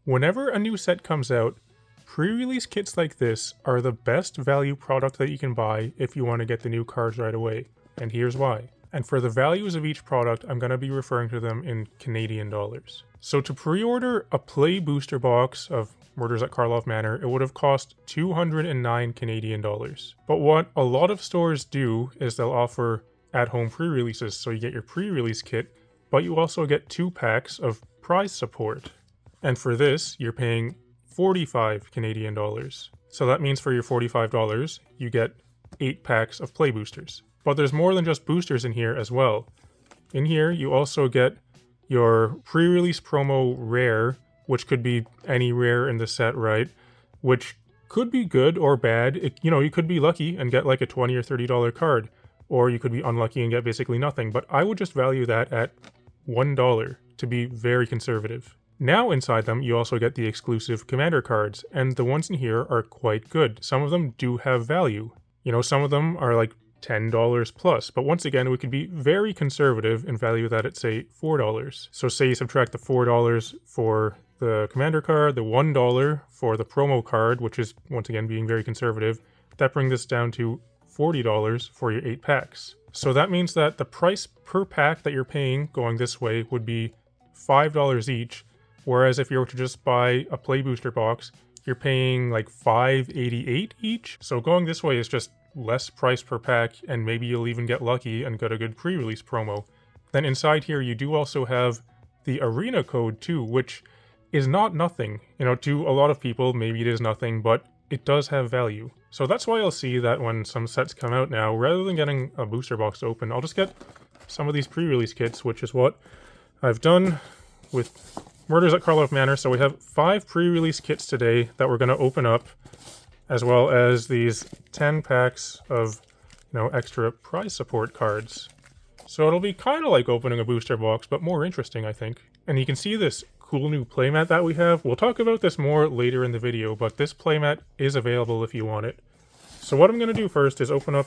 Whenever a new set comes out, pre-release kits like this are the best value product that you can buy if you want to get the new cards right away, and here's why. And for the values of each product, I'm going to be referring to them in Canadian dollars. So to pre-order a Play booster box of Murders at Karlov Manor, it would have cost 209 Canadian dollars. But what a lot of stores do is they'll offer at-home pre-releases, so you get your pre-release kit, but you also get 2 packs of prize support. And for this, you're paying 45 Canadian dollars. So that means for your $45, you get 8 packs of Play boosters. But there's more than just boosters in here as well. In here, you also get your pre-release promo rare, which could be any rare in the set, right? Which could be good or bad. You could be lucky and get like a $20 or $30 card, or you could be unlucky and get basically nothing. But I would just value that at $1 to be very conservative. Now inside them, you also get the exclusive commander cards, and the ones in here are quite good. Some of them do have value. Some of them are like $10 plus, but once again, we could be very conservative and value that at, say, $4. So say you subtract the $4 for the commander card, the $1 for the promo card, which is, once again, being very conservative, that brings this down to $40 for your 8 packs. So that means that the price per pack that you're paying going this way would be $5 each, whereas if you were to just buy a Play booster box, you're paying like $5.88 each. So going this way is just less price per pack, and maybe you'll even get lucky and get a good pre-release promo. Then inside here, you do also have the arena code too, which is not nothing. To a lot of people, maybe it is nothing, but it does have value. So that's why I'll see that when some sets come out now, rather than getting a booster box to open, I'll just get some of these pre-release kits, which is what I've done with Murders at Karlov Manor. So we have 5 pre-release kits today that we're going to open up, as well as these 10 packs of, extra prize support cards. So it'll be kind of like opening a booster box, but more interesting, I think. And you can see this cool new playmat that we have. We'll talk about this more later in the video, but this playmat is available if you want it. So what I'm going to do first is open up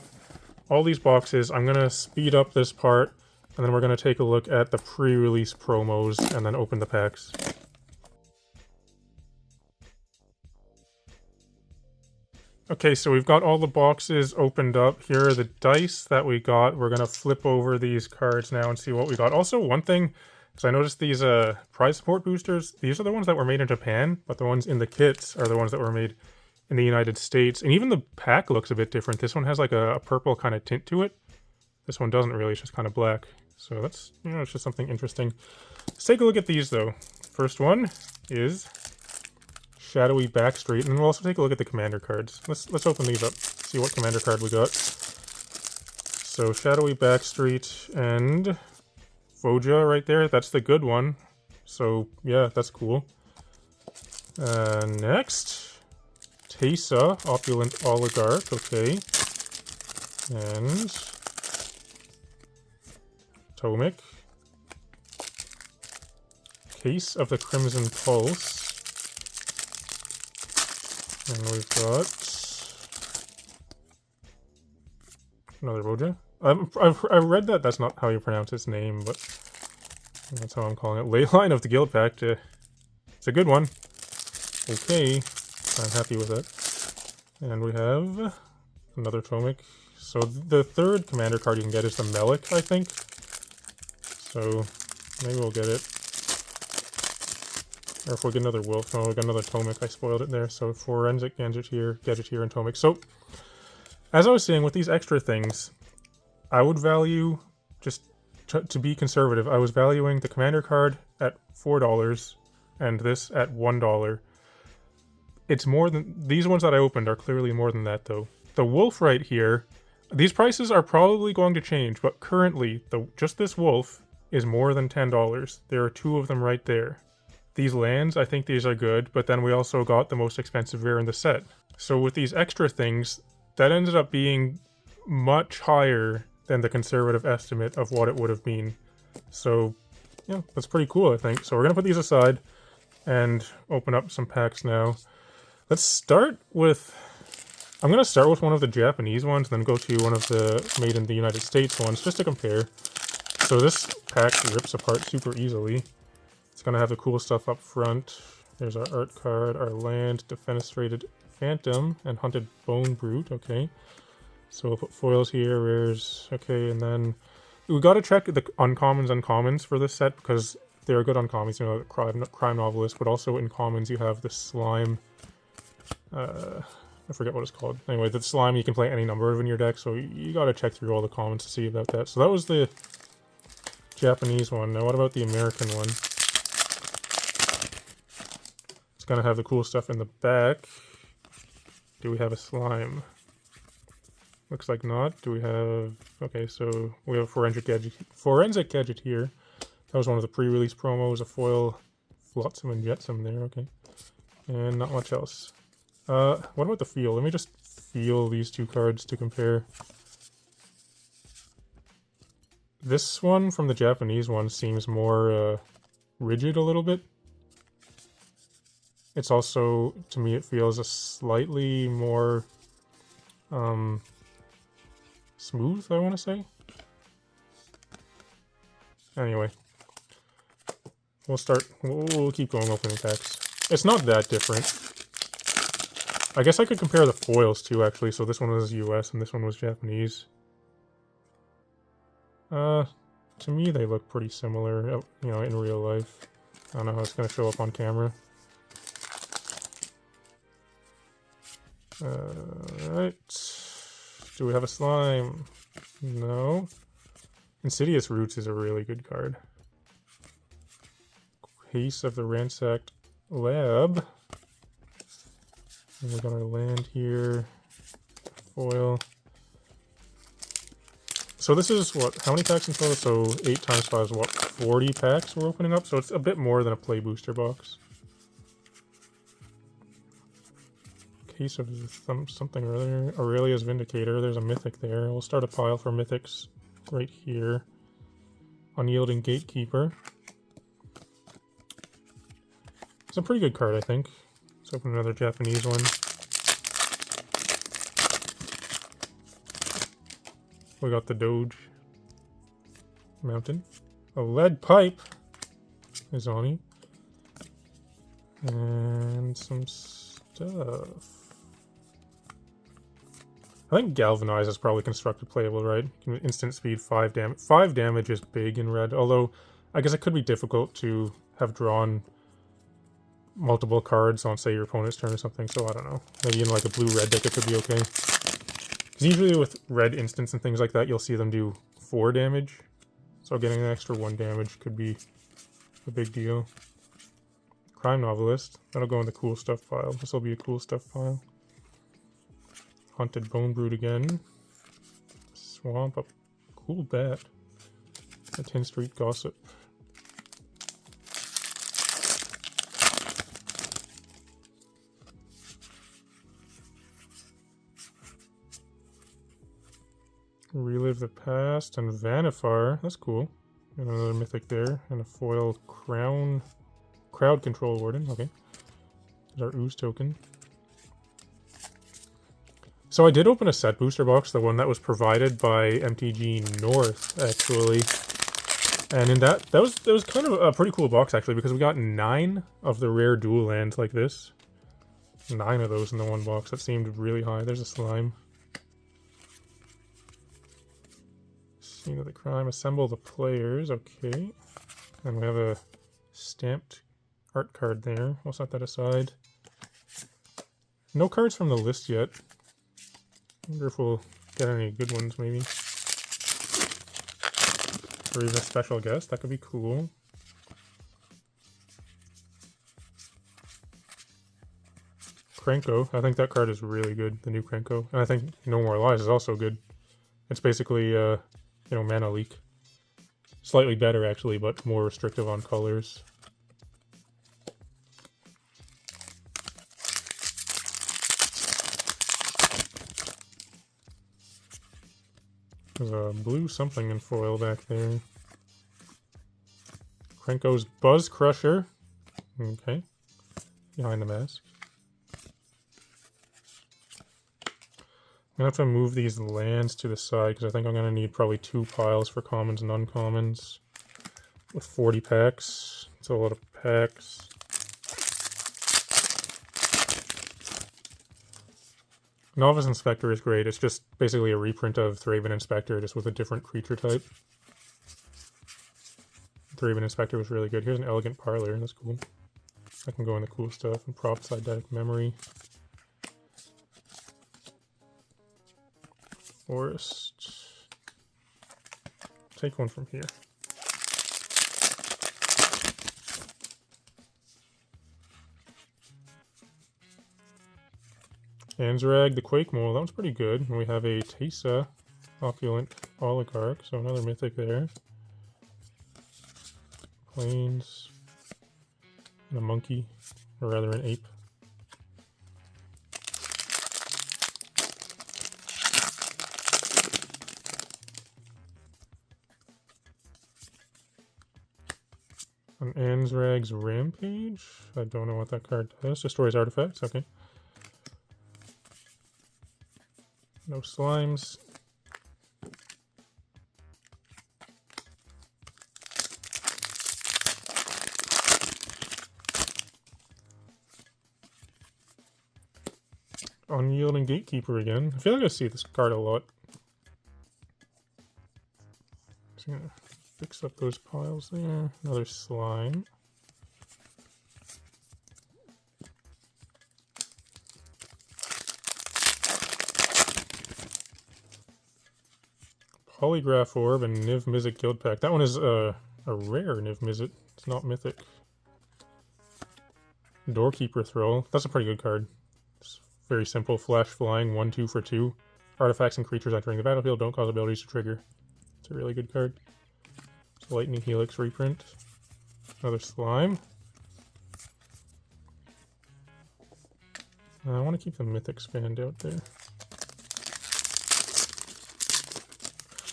all these boxes. I'm going to speed up this part, and then we're going to take a look at the pre-release promos and then open the packs. Okay, so we've got all the boxes opened up. Here are the dice that we got. We're going to flip over these cards now and see what we got. Also, one thing, because I noticed these prize support boosters, these are the ones that were made in Japan, but the ones in the kits are the ones that were made in the United States. And even the pack looks a bit different. This one has like a purple kind of tint to it. This one doesn't really, it's just kind of black. So that's, it's just something interesting. Let's take a look at these though. First one is Shadowy Backstreet, and we'll also take a look at the commander cards. Let's open these up, see what commander card we got. So Shadowy Backstreet and Voja right there, that's the good one. So yeah, that's cool. Next, Teysa, Opulent Oligarch, okay. And Tomic, Case of the Crimson Pulse. And we've got another Voja. I've read that that's not how you pronounce his name, but that's how I'm calling it. Leyline of the Guild Pact. It's a good one. Okay, I'm happy with it. And we have another Tomic. So the third commander card you can get is the Melik, I think. So maybe we'll get it. Or if we get another Wolf, no, we got another Tomic, I spoiled it there. So Forensic, Gadgeteer, and Tomic. So, as I was saying, with these extra things, I would value, just to be conservative, I was valuing the commander card at $4 and this at $1. It's more than, these ones that I opened are clearly more than that though. The Wolf right here, these prices are probably going to change, but currently, just this Wolf is more than $10. There are 2 of them right there. These lands, I think these are good, but then we also got the most expensive rare in the set. So with these extra things, that ended up being much higher than the conservative estimate of what it would have been. So, yeah, that's pretty cool, I think. So we're going to put these aside and open up some packs now. Let's start with... I'm going to start with one of the Japanese ones, then go to one of the made in the United States ones, just to compare. So this pack rips apart super easily. It's going to have the cool stuff up front. There's our art card, our land, defenestrated phantom, and hunted bone brute. Okay, so we'll put foils here, rares. Okay, and then we got to check the uncommons for this set because they're good uncommons. You know, crime novelist, but also in commons you have the slime. I forget what it's called. Anyway, the slime, you can play any number of in your deck, so you gotta check through all the comments to see about that. So that was the Japanese one. Now what about the American one? It's gonna have the cool stuff in the back. Do we have a slime? Looks like not. Do we have... Okay, so we have a forensic gadget here. That was one of the pre-release promos, a foil Flotsam and Jetsam there, okay. And not much else. What about the feel? Let me just feel these two cards to compare. This one from the Japanese one seems more rigid a little bit. It's also, to me, it feels a slightly more smooth, I want to say. Anyway, we'll keep going opening packs. It's not that different. I guess I could compare the foils too, actually. So this one was US and this one was Japanese. To me, they look pretty similar, you know, in real life. I don't know how it's going to show up on camera. Right. Do we have a slime? No. Insidious Roots is a really good card. Case of the Ransacked Lab. And we got our land here. Foil. So this is what? How many packs in total? So 8 times 5 is what? 40 packs we're opening up? So it's a bit more than a play booster box. Case of something or other. Aurelia's Vindicator. There's a mythic there. We'll start a pile for mythics right here. Unyielding Gatekeeper. It's a pretty good card, I think. Let's open another Japanese one. We got the Doge Mountain. A Lead Pipe is on it. And some stuff. I think Galvanize is probably constructed playable, right? Instant speed, 5 damage. 5 damage is big in red, although I guess it could be difficult to have drawn multiple cards on, say, your opponent's turn or something, so I don't know. Maybe in like a blue-red deck it could be okay. Because usually with red instants and things like that, you'll see them do 4 damage. So getting an extra 1 damage could be a big deal. Crime Novelist. That'll go in the cool stuff pile. This will be a cool stuff pile. Hunted Bone Brute again. Swamp, a cool bat. A 10th Street Gossip. Relive the Past and Vanifar. That's cool. And another mythic there. And a foil Crowd Control Warden. Okay. There's our Ooze token. So I did open a set booster box, the one that was provided by MTG North, actually. And in that was kind of a pretty cool box, actually, because we got 9 of the rare dual lands like this. 9 of those in the one box. That seemed really high. There's a slime. Scene of the crime. Assemble the players. Okay. And we have a stamped art card there. We'll set that aside. No cards from the list yet. Wonder if we'll get any good ones, maybe. Or even a special guest. That could be cool. Krenko. I think that card is really good, the new Krenko. And I think No More Lies is also good. It's basically, you know, mana leak. Slightly better, actually, but more restrictive on colors. There's a blue something in foil back there. Krenko's Buzz Crusher. Okay. Behind the mask. I'm going to have to move these lands to the side because I think I'm going to need probably 2 piles for commons and uncommons. With 40 packs. It's a lot of packs. Novice Inspector is great. It's just basically a reprint of Thraben Inspector, just with a different creature type. Thraben Inspector was really good. Here's an Elegant Parlor. That's cool. I can go in the cool stuff and Prophesied Memory. Forest. Take one from here. Anzrag, the Quake Mole, that one's pretty good. And we have a Teysa, Opulent Oligarch, so another mythic there. Plains, and a monkey, or rather an ape. An Anzrag's Rampage? I don't know what that card does. Destroys artifacts, okay. No slimes. Unyielding Gatekeeper again. I feel like I see this card a lot. Just gonna fix up those piles there. Another slime. Polygraph Orb and Niv Mizzet Guild Pack. That one is a rare Niv Mizzet. It's not mythic. Doorkeeper Throw. That's a pretty good card. It's very simple. Flash Flying, 1/2 for 2. Artifacts and creatures entering the battlefield don't cause abilities to trigger. It's a really good card. It's a Lightning Helix reprint. Another slime. I want to keep the Mythic Spand out there.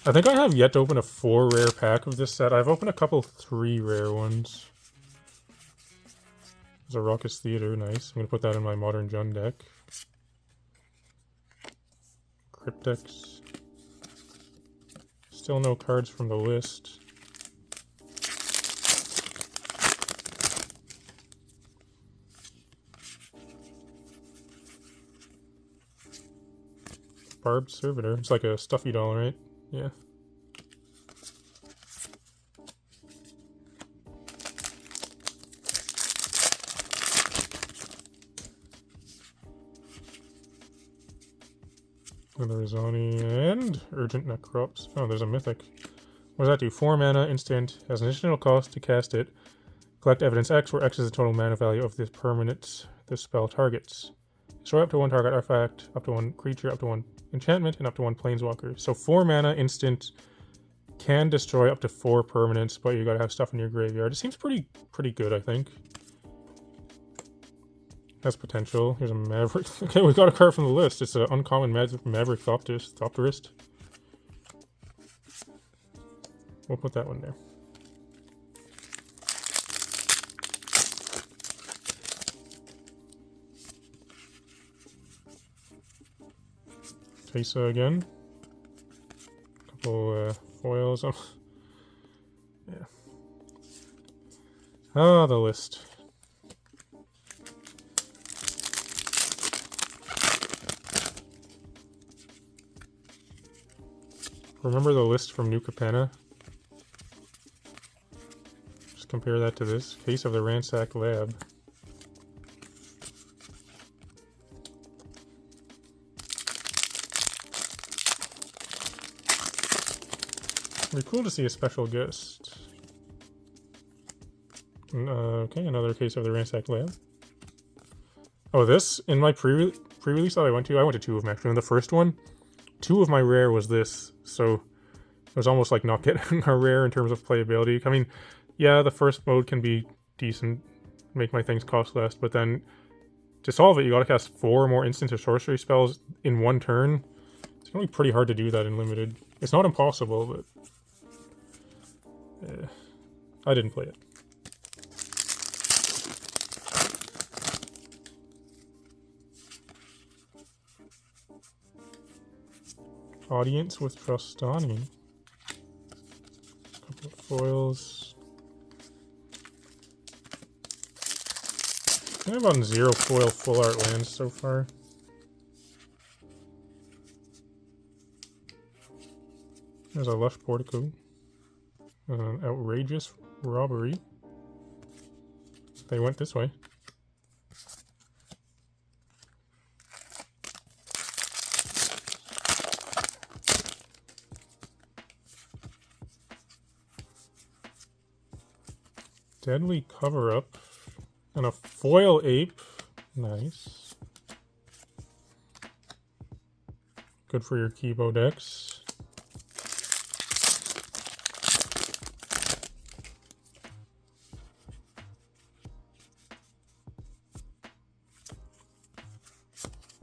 I think I have yet to open a 4 rare pack of this set. I've opened a couple 3 rare ones. There's a Raucous Theater, nice. I'm going to put that in my Modern Jund deck. Cryptex. Still no cards from the list. Barbed Servitor. It's like a stuffy doll, right? Yeah. Another Rizani and Urgent Necrops. Oh, there's a mythic. What does that do? 4 mana, instant, has an additional cost to cast it. Collect evidence X, where X is the total mana value of this permanent this spell targets. Destroy up to 1 target artifact, up to 1 creature, up to 1 enchantment, and up to 1 planeswalker. So 4 mana, instant, can destroy up to 4 permanents, but you gotta have stuff in your graveyard. It seems pretty good, I think. Has potential. Here's a Maverick. Okay, we got a card from the list. It's an uncommon Maverick Thopterist. We'll put that one there. Teysa again. Couple foils. Oh. Yeah. Ah, the list. Remember the list from New Capenna? Just compare that to this. Case of the Ransacked Lab. It'd be cool to see a special guest. Okay, another case of the Ransacked Lab. Oh, this, in my pre-release that I went to 2 of them actually. In the first one, 2 of my rare was this, so it was almost like not getting a rare in terms of playability. I mean, yeah, the first mode can be decent, make my things cost less, but then to solve it, you gotta cast 4 more instant or sorcery spells in 1 turn. It's gonna be pretty hard to do that in Limited. It's not impossible, but I didn't play it. Audience with Trostani. Couple of foils. I've on 0 foil full art lands so far. There's a lush portico. An outrageous robbery. They went this way. Deadly cover-up. And a foil ape. Nice. Good for your Kibo decks.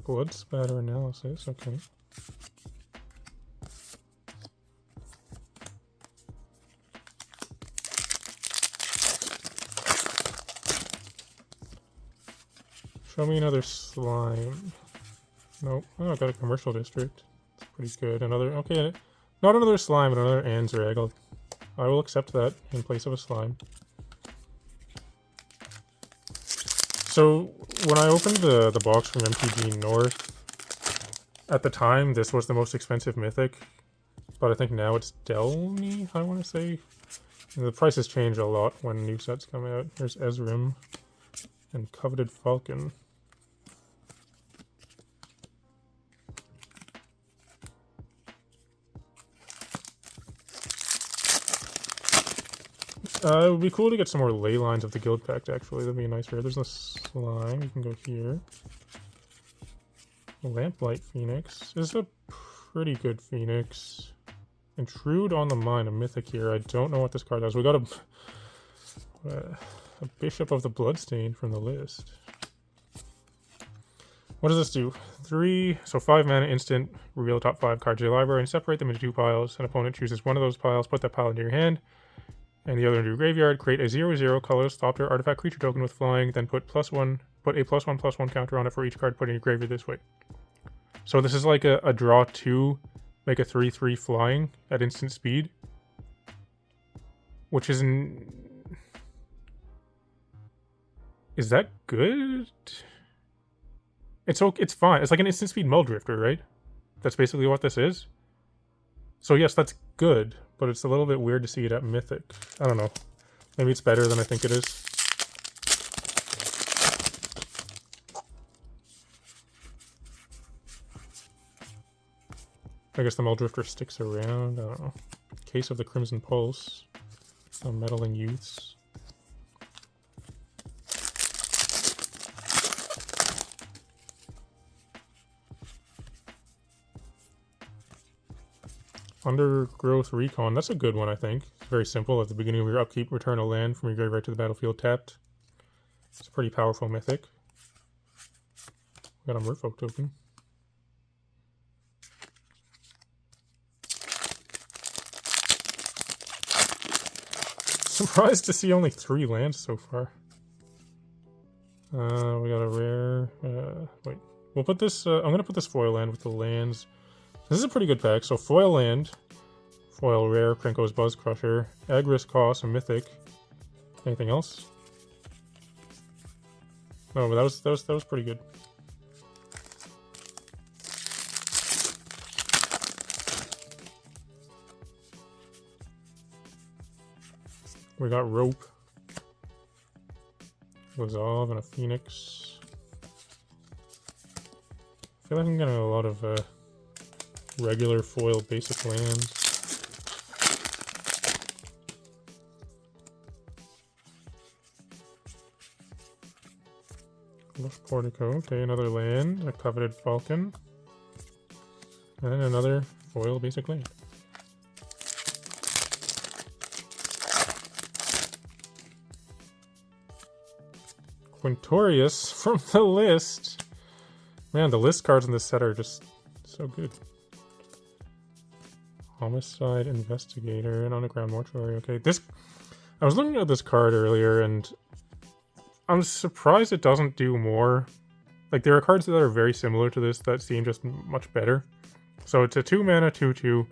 Blood spatter analysis, okay. Show me another slime. Nope. Oh, I got a commercial district. That's pretty good. Another, okay. Not another slime, but another Anzrag. I will accept that in place of a slime. So, when I opened the box from MTG North, at the time, this was the most expensive mythic. But I think now it's Delny, I want to say. And the prices change a lot when new sets come out. Here's Ezrim and Coveted Falcon. It would be cool to get some more ley lines of the guild pact, actually. That'd be nice. There's a slime. You can go here. Lamplight Phoenix. This is a pretty good Phoenix. Intrude on the Mind, a mythic here. I don't know what this card does. We got a Bishop of the Bloodstain from the list. What does this do? 5 mana instant, reveal top 5 cards of your library and separate them into 2 piles. An opponent chooses one of those piles, put that pile into your hand, and the other into your graveyard. Create a 0/0 colorless Thopter artifact creature token with flying, then put a +1/+1 counter on it for each card put in your graveyard this way. So this is like a draw 2, make a 3/3 flying at instant speed. Which isn't... Is that good? It's fine. It's like an instant speed Muldrifter, right? That's basically what this is. So yes, that's good, but it's a little bit weird to see it at Mythic. I don't know. Maybe it's better than I think it is. I guess the Muldrifter sticks around. I don't know. Case of the Crimson Pulse. Some Meddling Youths. Undergrowth Recon. That's a good one, I think. It's very simple. At the beginning of your upkeep, return a land from your graveyard to the battlefield tapped. It's a pretty powerful mythic. Got a Merfolk token. Surprised to see only 3 lands so far. We got a rare... wait. We'll put this... I'm going to put this foil land with the lands. This is a pretty good pack. So foil land, foil rare, Krenko's Buzz Crusher, Agris Koss, a mythic. Anything else? No, but that was pretty good. We got Rope, Resolve, and a Phoenix. I feel like I'm getting a lot of regular foil basic lands. Lush Portico, okay, another land, a Coveted Falcon, and another foil basic land. Quintorius from the list. Man, the list cards in this set are just so good. Homicide Investigator and Underground Mortuary. Okay, I was looking at this card earlier and I'm surprised it doesn't do more. Like, there are cards that are very similar to this that seem just much better. So it's a 2 mana 2/2.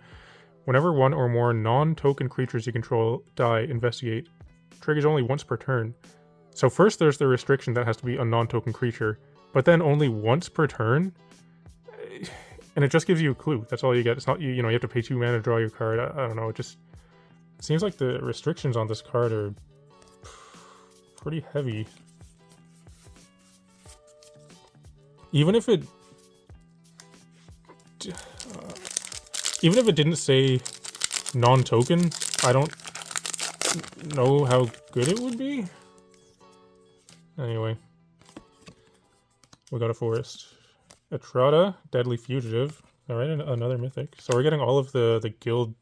Whenever one or more non-token creatures you control die, investigate. Triggers only once per turn. So first there's the restriction that has to be a non-token creature, but then only once per turn? And it just gives you a clue. That's all you get. It's not, you know, you have to pay 2 mana to draw your card. I don't know, it just seems like the restrictions on this card are pretty heavy. Even if it didn't say non-token, I don't know how good it would be. Anyway, we got a forest. Etrata, Deadly Fugitive. Alright, another mythic. So we're getting all of the guild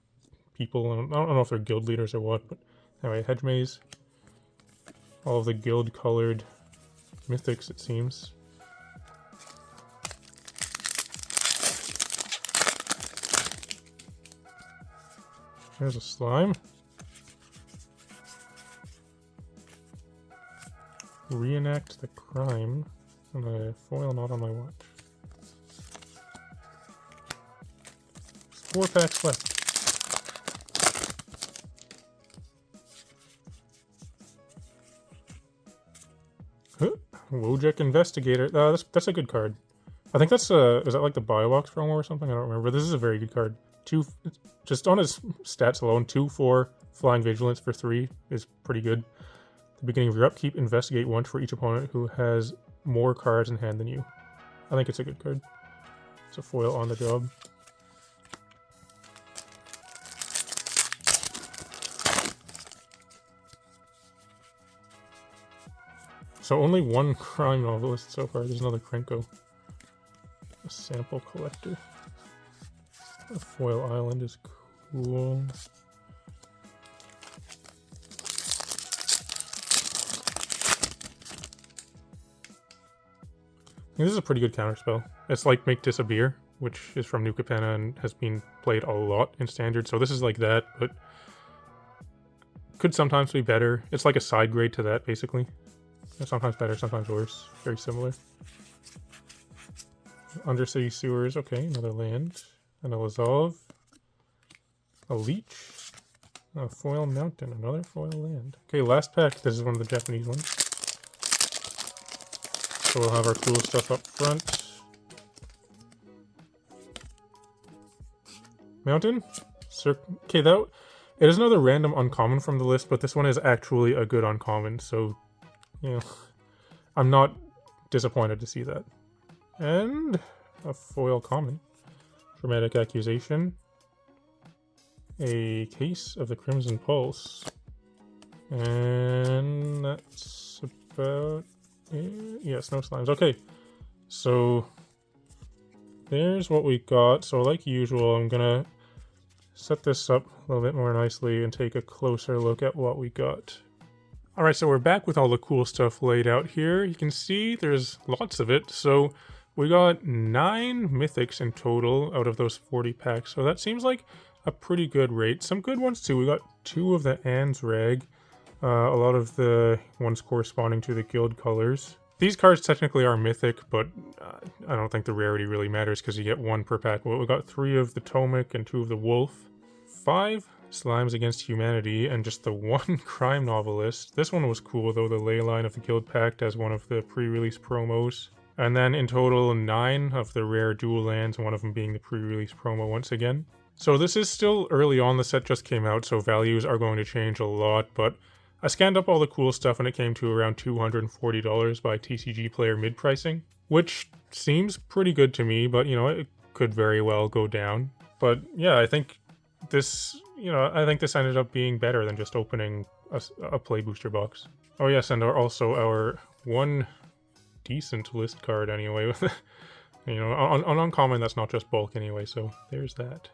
people. I don't know if they're guild leaders or what, but anyway, Hedge Maze. All of the guild colored mythics, it seems. There's a slime. Reenact the crime. And a foil not on my watch. 4 packs left. Huh? Wojek Investigator. That's a good card. I think that's is that like the Biobox promo or something? I don't remember. This is a very good card. Just on his stats alone, 2/4 Flying Vigilance for 3 is pretty good. At the beginning of your upkeep, investigate once for each opponent who has more cards in hand than you. I think it's a good card. It's a foil on the job. So only one crime novelist so far. There's another Krenko. A sample collector. A foil island is cool. This is a pretty good counterspell. It's like Make Disappear, which is from New Capenna and has been played a lot in Standard. So this is like that, but could sometimes be better. It's like a side grade to that, basically. Sometimes better, sometimes worse. Very similar. Undercity Sewers, okay, another land. And a Lazov. A Leech. A Foil Mountain, another foil land. Okay, last pack. This is one of the Japanese ones. So we'll have our cool stuff up front. Mountain? Okay, it is another random uncommon from the list, but this one is actually a good uncommon, so, you know, I'm not disappointed to see that. And a foil common. Dramatic Accusation. A Case of the Crimson Pulse. And that's about it. Yes, no slimes. Okay, so there's what we got. So like usual, I'm gonna set this up a little bit more nicely and take a closer look at what we got. Alright, so we're back with all the cool stuff laid out here. You can see there's lots of it. So we got 9 mythics in total out of those 40 packs. So that seems like a pretty good rate. Some good ones too. We got 2 of the Anne's Rag. A lot of the ones corresponding to the guild colors. These cards technically are mythic, but I don't think the rarity really matters because you get 1 per pack. Well, we got 3 of the Tomic and 2 of the Wolf. 5 Slimes Against Humanity and just the 1 crime novelist. This one was cool though, the Leyline of the Guild Pact as one of the pre-release promos. And then in total 9 of the rare dual lands, one of them being the pre-release promo once again. So this is still early on, the set just came out, so values are going to change a lot, but I scanned up all the cool stuff and it came to around $240 by TCG Player mid-pricing, which seems pretty good to me, but you know, it could very well go down. But yeah, I think this, I think this ended up being better than just opening a play booster box. Oh yes, and also our one decent list card anyway, with on uncommon that's not just bulk anyway, so there's that.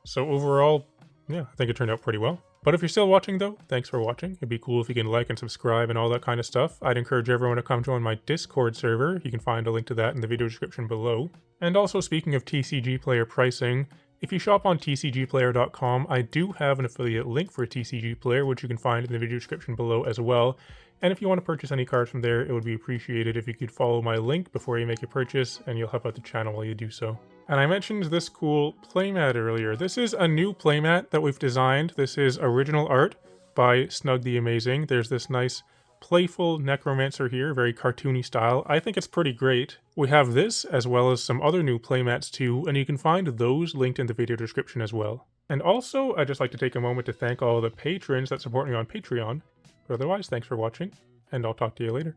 So overall, yeah, I think it turned out pretty well. But if you're still watching though, thanks for watching. It'd be cool if you can like and subscribe and all that kind of stuff. I'd encourage everyone to come join my Discord server. You can find a link to that in the video description below. And also, speaking of TCG Player pricing, if you shop on tcgplayer.com, I do have an affiliate link for TCG Player, which you can find in the video description below as well. And if you want to purchase any cards from there, it would be appreciated if you could follow my link before you make your purchase, and you'll help out the channel while you do so. And I mentioned this cool playmat earlier. This is a new playmat that we've designed. This is original art by Snug the Amazing. There's this nice playful necromancer here, very cartoony style. I think it's pretty great. We have this as well as some other new playmats too, and you can find those linked in the video description as well. And also, I'd just like to take a moment to thank all the patrons that support me on Patreon. But otherwise, thanks for watching, and I'll talk to you later.